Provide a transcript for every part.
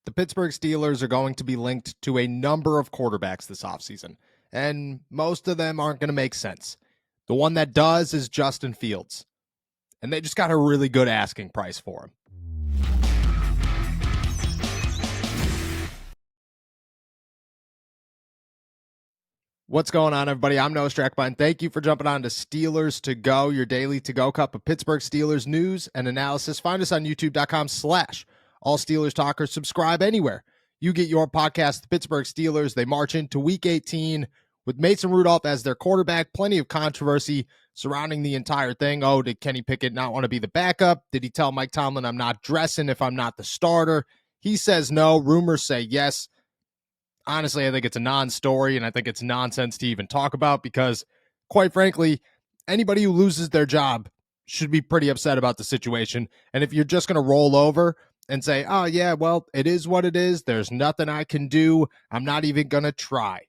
The Pittsburgh Steelers are going to be linked to a number of quarterbacks this offseason, and most of them aren't going to make sense. The one that does is Justin Fields, and they just got a really good asking price for him. What's going on, everybody? I'm Noah Strackbein. Thank you for jumping on to Steelers to Go, your daily to-go cup of Pittsburgh Steelers news and analysis. Find us on youtube.com/allsteelerstalkers. Subscribe anywhere you get your podcast. The Pittsburgh Steelers, they march into Week 18 with Mason Rudolph as their quarterback. Plenty of controversy surrounding the entire thing. Oh, did Kenny Pickett not want to be the backup? Did he tell Mike Tomlin, I'm not dressing if I'm not the starter? He says no. Rumors say yes. Honestly, I think it's a non-story, and I think it's nonsense to even talk about because, quite frankly, anybody who loses their job should be pretty upset about the situation. And if you're just going to roll over and say, oh, yeah, well, it is what it is. There's nothing I can do. I'm not even going to try.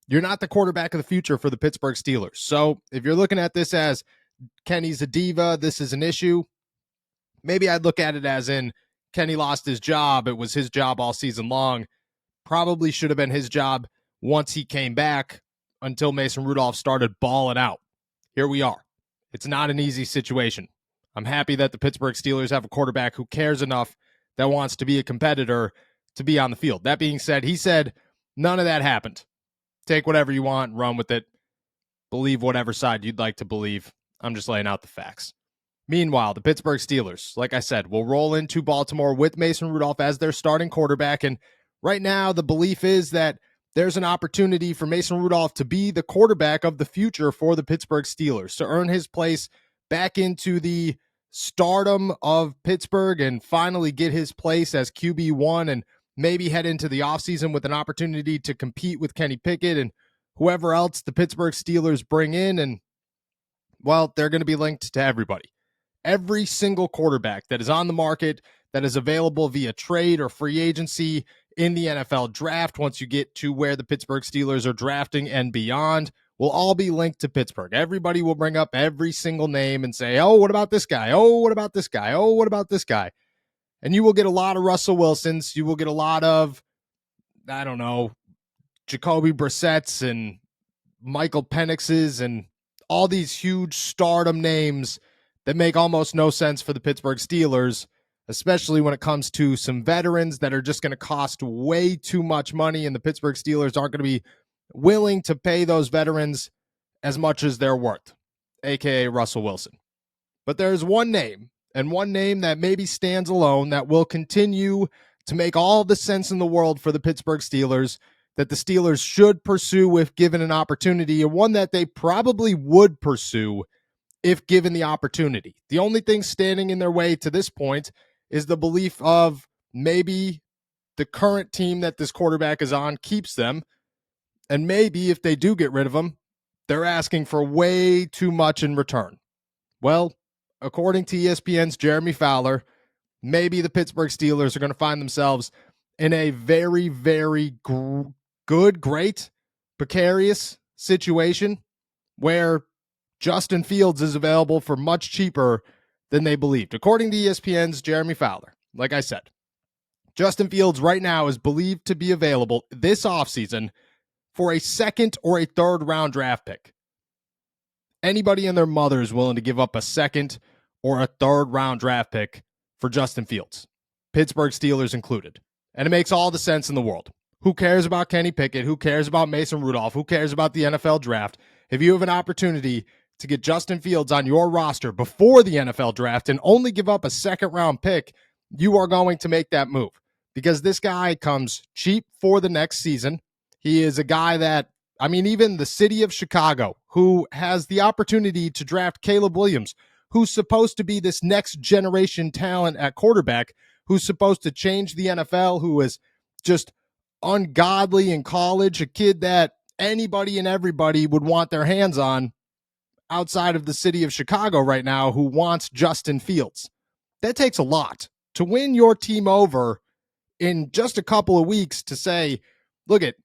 You're not the quarterback of the future for the Pittsburgh Steelers. So if you're looking at this as Kenny's a diva, this is an issue, maybe I'd look at it as in Kenny lost his job. It was his job all season long. Probably should have been his job once he came back until Mason Rudolph started balling out. Here we are. It's not an easy situation. I'm happy that the Pittsburgh Steelers have a quarterback who cares enough that wants to be a competitor to be on the field. That being said, he said none of that happened. Take whatever you want, run with it. Believe whatever side you'd like to believe. I'm just laying out the facts. Meanwhile, the Pittsburgh Steelers, like I said, will roll into Baltimore with Mason Rudolph as their starting quarterback. And right now, the belief is that there's an opportunity for Mason Rudolph to be the quarterback of the future for the Pittsburgh Steelers, to earn his place back into the stardom of Pittsburgh and finally get his place as QB1 and maybe head into the offseason with an opportunity to compete with Kenny Pickett and whoever else the Pittsburgh Steelers bring in. And, well, they're going to be linked to everybody. Every single quarterback that is on the market, that is available via trade or free agency in the NFL draft, once you get to where the Pittsburgh Steelers are drafting and beyond, will all be linked to Pittsburgh. Everybody will bring up every single name and say, oh, what about this guy? Oh, what about this guy? Oh, what about this guy? And you will get a lot of Russell Wilsons. You will get a lot of, I don't know, Jacoby Brissett's and Michael Penix's and all these huge stardom names that make almost no sense for the Pittsburgh Steelers, especially when it comes to some veterans that are just going to cost way too much money, and the Pittsburgh Steelers aren't going to be willing to pay those veterans as much as they're worth, a.k.a. Russell Wilson. But there's one name, and one name that maybe stands alone that will continue to make all the sense in the world for the Pittsburgh Steelers, that the Steelers should pursue if given an opportunity, and one that they probably would pursue if given the opportunity. The only thing standing in their way to this point is the belief of maybe the current team that this quarterback is on keeps them, and maybe if they do get rid of him, they're asking for way too much in return. Well, according to ESPN's Jeremy Fowler, maybe the Pittsburgh Steelers are going to find themselves in a very, very great, precarious situation where Justin Fields is available for much cheaper than they believed. According to ESPN's Jeremy Fowler, like I said, Justin Fields right now is believed to be available this offseason for a second or a third round draft pick. Anybody and their mother is willing to give up a second or a third round draft pick for Justin Fields, Pittsburgh Steelers included. And it makes all the sense in the world. Who cares about Kenny Pickett? Who cares about Mason Rudolph? Who cares about the NFL draft? If you have an opportunity to get Justin Fields on your roster before the NFL draft and only give up a second round pick, you are going to make that move because this guy comes cheap for the next season. He is a guy that, I mean, even the city of Chicago, who has the opportunity to draft Caleb Williams, who's supposed to be this next generation talent at quarterback, who's supposed to change the NFL, who is just ungodly in college, a kid that anybody and everybody would want their hands on outside of the city of Chicago right now, who wants Justin Fields. That takes a lot to win your team over in just a couple of weeks to say, look at,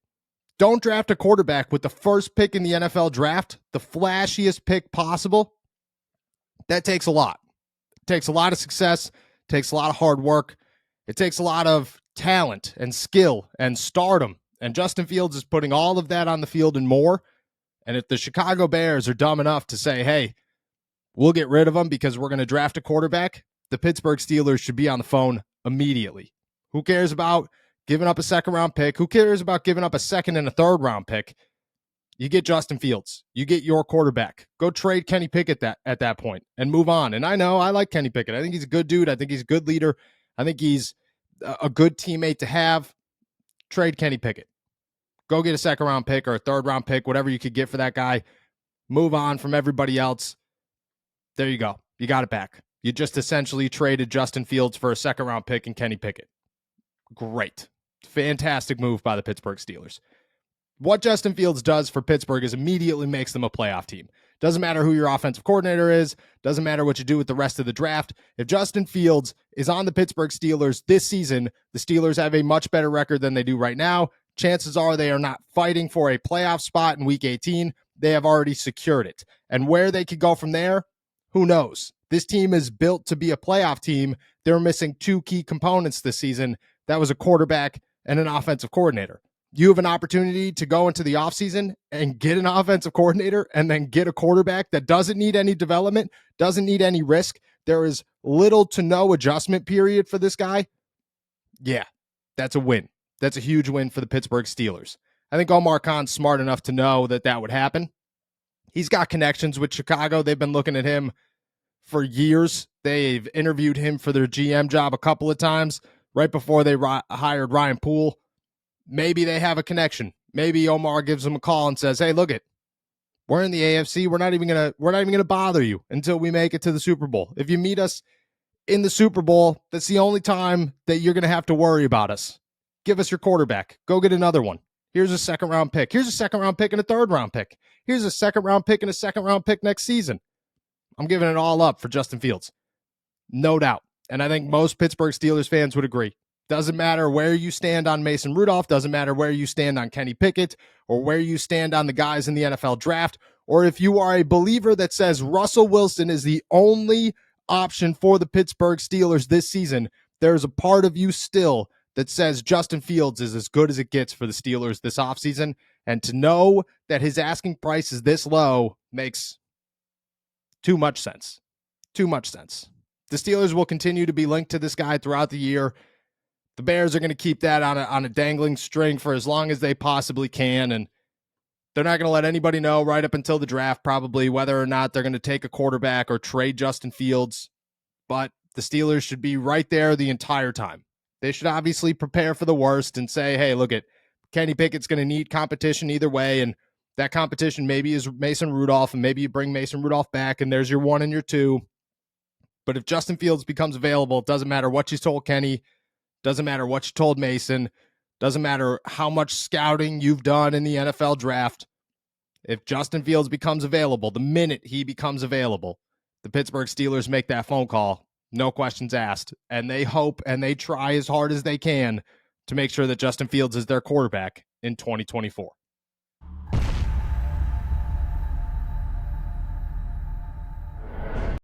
don't draft a quarterback with the first pick in the NFL draft, the flashiest pick possible. That takes a lot. It takes a lot of success. It takes a lot of hard work. It takes a lot of talent and skill and stardom. And Justin Fields is putting all of that on the field and more. And if the Chicago Bears are dumb enough to say, hey, we'll get rid of him because we're going to draft a quarterback, the Pittsburgh Steelers should be on the phone immediately. Who cares about giving up a second-round pick? Who cares about giving up a second and a third-round pick? You get Justin Fields. You get your quarterback. Go trade Kenny Pickett at that point and move on. And I know I like Kenny Pickett. I think he's a good dude. I think he's a good leader. I think he's a good teammate to have. Trade Kenny Pickett. Go get a second-round pick or a third-round pick, whatever you could get for that guy. Move on from everybody else. There you go. You got it back. You just essentially traded Justin Fields for a second-round pick and Kenny Pickett. Great. Fantastic move by the Pittsburgh Steelers. What Justin Fields does for Pittsburgh is immediately makes them a playoff team. Doesn't matter who your offensive coordinator is. Doesn't matter what you do with the rest of the draft. If Justin Fields is on the Pittsburgh Steelers this season, the Steelers have a much better record than they do right now. Chances are they are not fighting for a playoff spot in Week 18. They have already secured it. And where they could go from there, who knows? This team is built to be a playoff team. They're missing two key components this season. That was a quarterback and an offensive coordinator. You have an opportunity to go into the offseason and get an offensive coordinator and then get a quarterback that doesn't need any development, doesn't need any risk. There is little to no adjustment period for this guy. Yeah, that's a win. That's a huge win for the Pittsburgh Steelers. I think Omar Khan's smart enough to know that that would happen. He's got connections with Chicago. They've been looking at him for years. They've interviewed him for their GM job a couple of times right before they hired Ryan Poole. Maybe they have a connection. Maybe Omar gives them a call and says, hey, look it, we're in the AFC. We're not even gonna bother you until we make it to the Super Bowl. If you meet us in the Super Bowl, that's the only time that you're gonna have to worry about us. Give us your quarterback. Go get another one. Here's a second-round pick. Here's a second-round pick and a third-round pick. Here's a second-round pick and a second-round pick next season. I'm giving it all up for Justin Fields. No doubt. And I think most Pittsburgh Steelers fans would agree. Doesn't matter where you stand on Mason Rudolph. Doesn't matter where you stand on Kenny Pickett or where you stand on the guys in the NFL draft. Or if you are a believer that says Russell Wilson is the only option for the Pittsburgh Steelers this season, there's a part of you still that says Justin Fields is as good as it gets for the Steelers this offseason. And to know that his asking price is this low makes too much sense. Too much sense. The Steelers will continue to be linked to this guy throughout the year. The Bears are going to keep that on a dangling string for as long as they possibly can, and they're not going to let anybody know right up until the draft probably whether or not they're going to take a quarterback or trade Justin Fields, but the Steelers should be right there the entire time. They should obviously prepare for the worst and say, hey, look, Kenny Pickett's going to need competition either way, and that competition maybe is Mason Rudolph, and maybe you bring Mason Rudolph back, and there's your one and your two. But if Justin Fields becomes available, it doesn't matter what you told Kenny, doesn't matter what you told Mason. Doesn't matter how much scouting you've done in the NFL draft. If Justin Fields becomes available, the minute he becomes available, the Pittsburgh Steelers make that phone call, no questions asked. And they hope and they try as hard as they can to make sure that Justin Fields is their quarterback in 2024.